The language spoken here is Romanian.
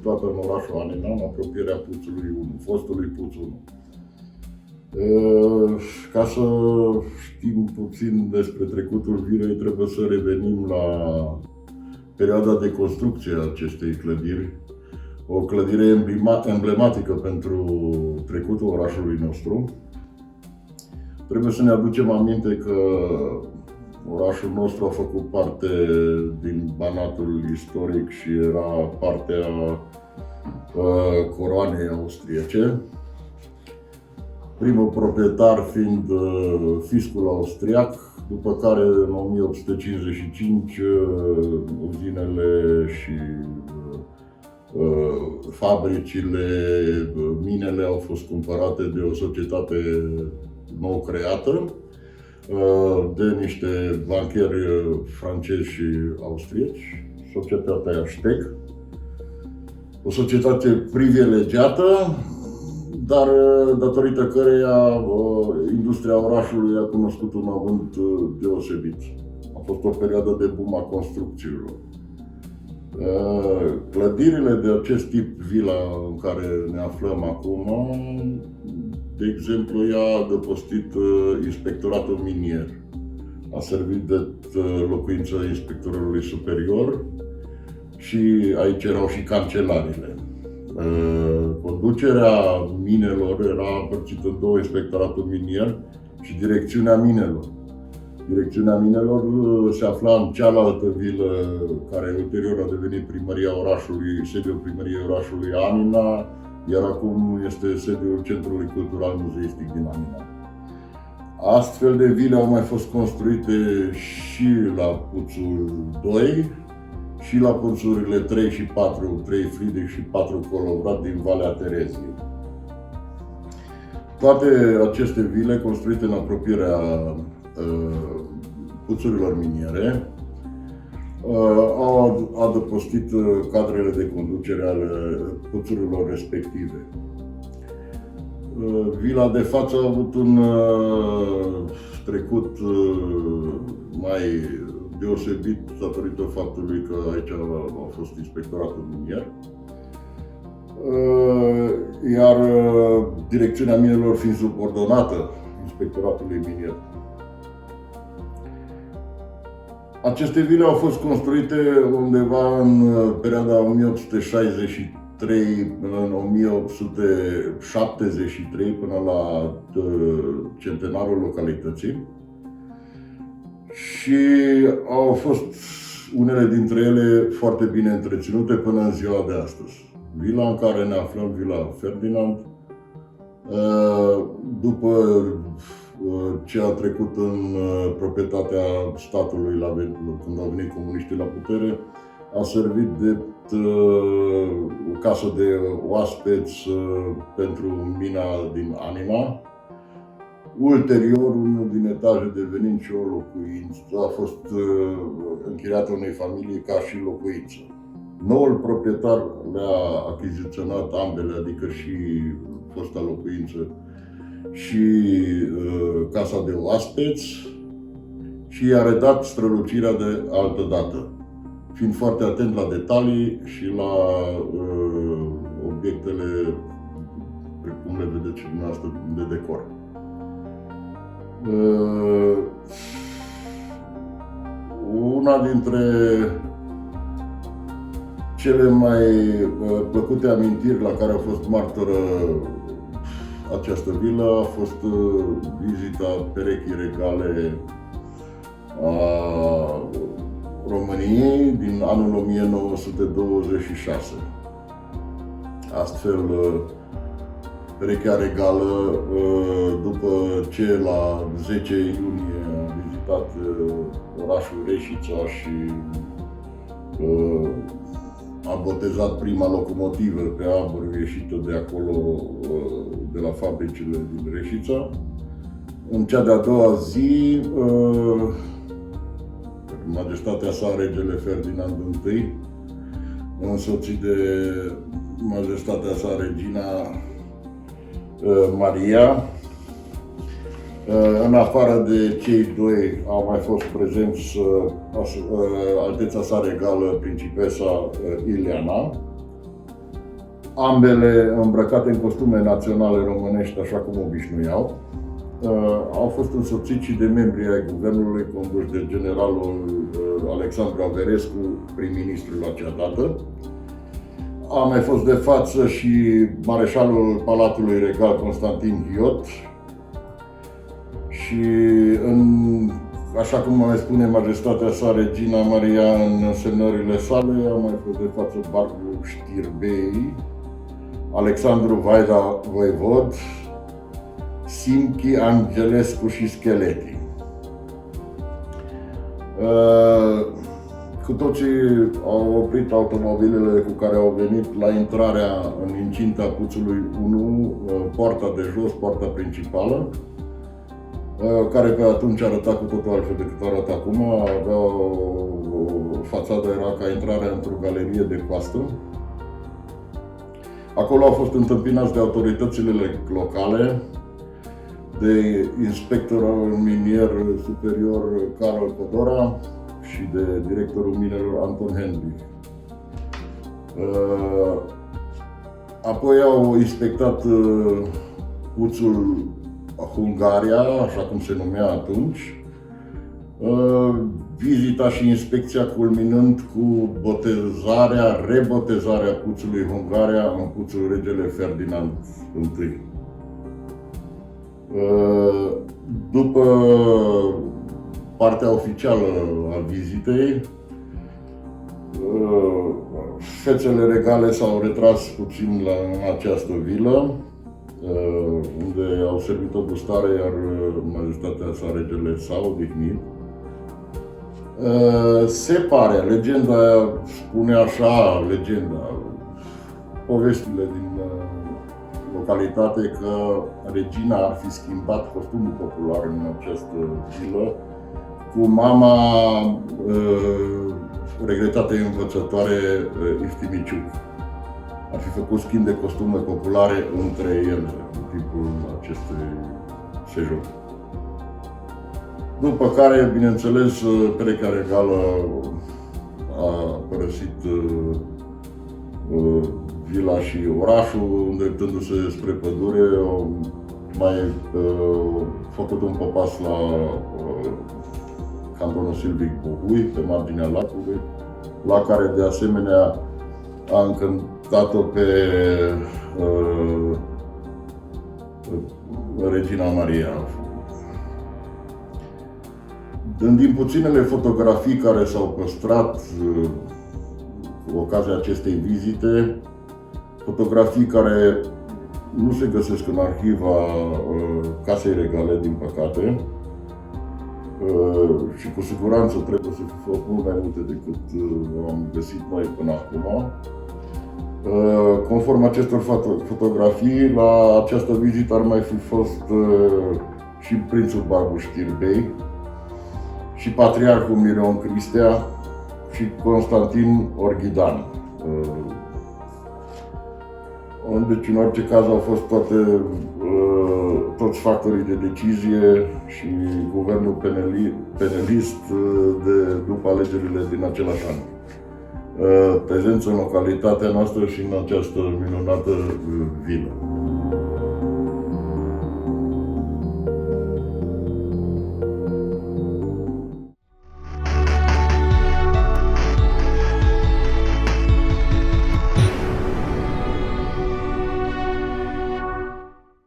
situată în orașul Anina, în apropierea Puțului 1, fostului Puț 1. Ca să știm puțin despre trecutul Vilei, trebuie să revenim la perioada de construcție a acestei clădiri, o clădire emblematică pentru trecutul orașului nostru. Trebuie să ne aducem aminte că orașul nostru a făcut parte din Banatul istoric și era partea coroanei austriece. Primul proprietar fiind fiscul austriac, după care în 1855 uzinele și fabricile, minele au fost cumpărate de o societate nou creată, de niște bancheri francezi și austrieci, societatea Steg, o societate privilegiată, dar datorită căreia industria orașului a cunoscut un avânt deosebit. A fost o perioadă de boom a construcțiilor. Clădirile de acest tip, vila în care ne aflăm acum, de exemplu, ea a adăpostit inspectoratul minier. A servit de locuință inspectorului superior și aici erau și cancelariile. Conducerea minelor era împărțită în două, inspectoratul minier și direcțiunea minelor. Direcțiunea minelor se afla în cealaltă vilă, care ulterior a devenit primăria orașului, sediul primăriei orașului Anina, iar acum este sediul Centrului Cultural Muzeistic din Anina. Astfel de vile au mai fost construite și la Puțul 2 și la Puțurile 3 și 4, 3 Friedrich și 4 Colovrat din Valea Tereziei. Toate aceste vile construite în apropierea puțurilor miniere au adăpostit cadrele de conducere ale puțurilor respective. Vila de față a avut un trecut mai deosebit datorită faptului că aici a fost inspectoratul minier, iar direcțiunea minelor fiind subordonată inspectoratului minier. Aceste vile au fost construite undeva în perioada 1863 până în 1873, până la centenarul localității, și au fost unele dintre ele foarte bine întreținute până în ziua de astăzi. Vila în care ne aflăm, Vila Ferdinand, după ce a trecut în proprietatea statului când au venit comuniștii la putere, a servit de o casă de oaspeți pentru mina din Anina. Ulterior, unul din etaje devenind și o locuință, a fost închiriată unei familii ca și locuință. Noul proprietar le-a achiziționat ambele, adică și fosta locuință și casa de oaspeți, și i-a redat strălucirea de altă dată, fiind foarte atent la detalii și la obiectele, cum le vedeți și dumneavoastră, de decor. Una dintre cele mai plăcute amintiri la care a fost martoră această vilă a fost vizita perechii regale a României din anul 1926. Astfel, perechea regală, după ce la 10 iunie a vizitat orașul Reșița și a botezat prima locomotivă pe abur ieșită de acolo, de la fabricile din Reșița, în cea de-a doua zi, Majestatea sa, regele Ferdinand I, însoțit de Majestatea sa, regina Maria. În afară de cei doi au mai fost prezenți Alteța sa regală, principesa Ileana, ambele îmbrăcate în costume naționale românești, așa cum obișnuiau. Au fost însoțiți și de membrii ai guvernului conduși de generalul Alexandru Averescu, prim-ministru la acea dată. A mai fost de față și mareșalul Palatului Regal Constantin Ghiot și, așa cum mai spune Majestatea sa Regina Maria în semnările sale, a mai fost de față Barbu Știrbei, Alexandru Vaida Voivod, Simchi, Angelescu și Scheleti. Cu toții au oprit automobilele cu care au venit la intrarea în incinta Puțului 1, poarta de jos, poarta principală, care pe atunci arăta cu totul altfel decât arată acum. Avea o fațadă, era ca intrarea într-o galerie de coastă. Acolo au fost întâmpinați de autoritățile locale, de inspectorul minier superior Carol Codora și de directorul minelor Anton Hendrich. Apoi au inspectat puțul Hungaria, așa cum se numea atunci, vizita și inspecția culminând cu rebotezarea puțului Hungaria în puțul Regele Ferdinand I. După partea oficială a vizitei, fețele regale s-au retras puțin în această vilă, unde au servit o gustare, iar Majestatea sa Regele s-a odihnit. Se pare, legenda spune așa, povestile din localitate, că regina ar fi schimbat costumul popular în această vilă cu mama regretată învățătoare Iftimiciuc. Ar fi făcut schimb de costume populare între ele în timpul acestui sejur. După care, bineînțeles, perechea regală a părăsit vila și orașul, îndreptându-se spre pădure. Au mai făcut un popas la cantonul Silvic Bohui, pe marginea lacului, la care de asemenea a încântat-o pe Regina Maria. Din puținele fotografii care s-au păstrat cu ocazia acestei vizite, fotografii care nu se găsesc în arhiva Casei Regale, din păcate, și cu siguranță trebuie să fi fost mult mai multe decât am găsit noi până acum. Conform acestor fotografii, la această vizită ar mai fi fost și prințul Barbu Știrbei, și patriarhul Mirion Cristea și Constantin Orghidan. Deci, în orice caz, au fost toți factorii de decizie și guvernul penelist după alegerile din același an prezență în localitatea noastră și în această minunată vilă.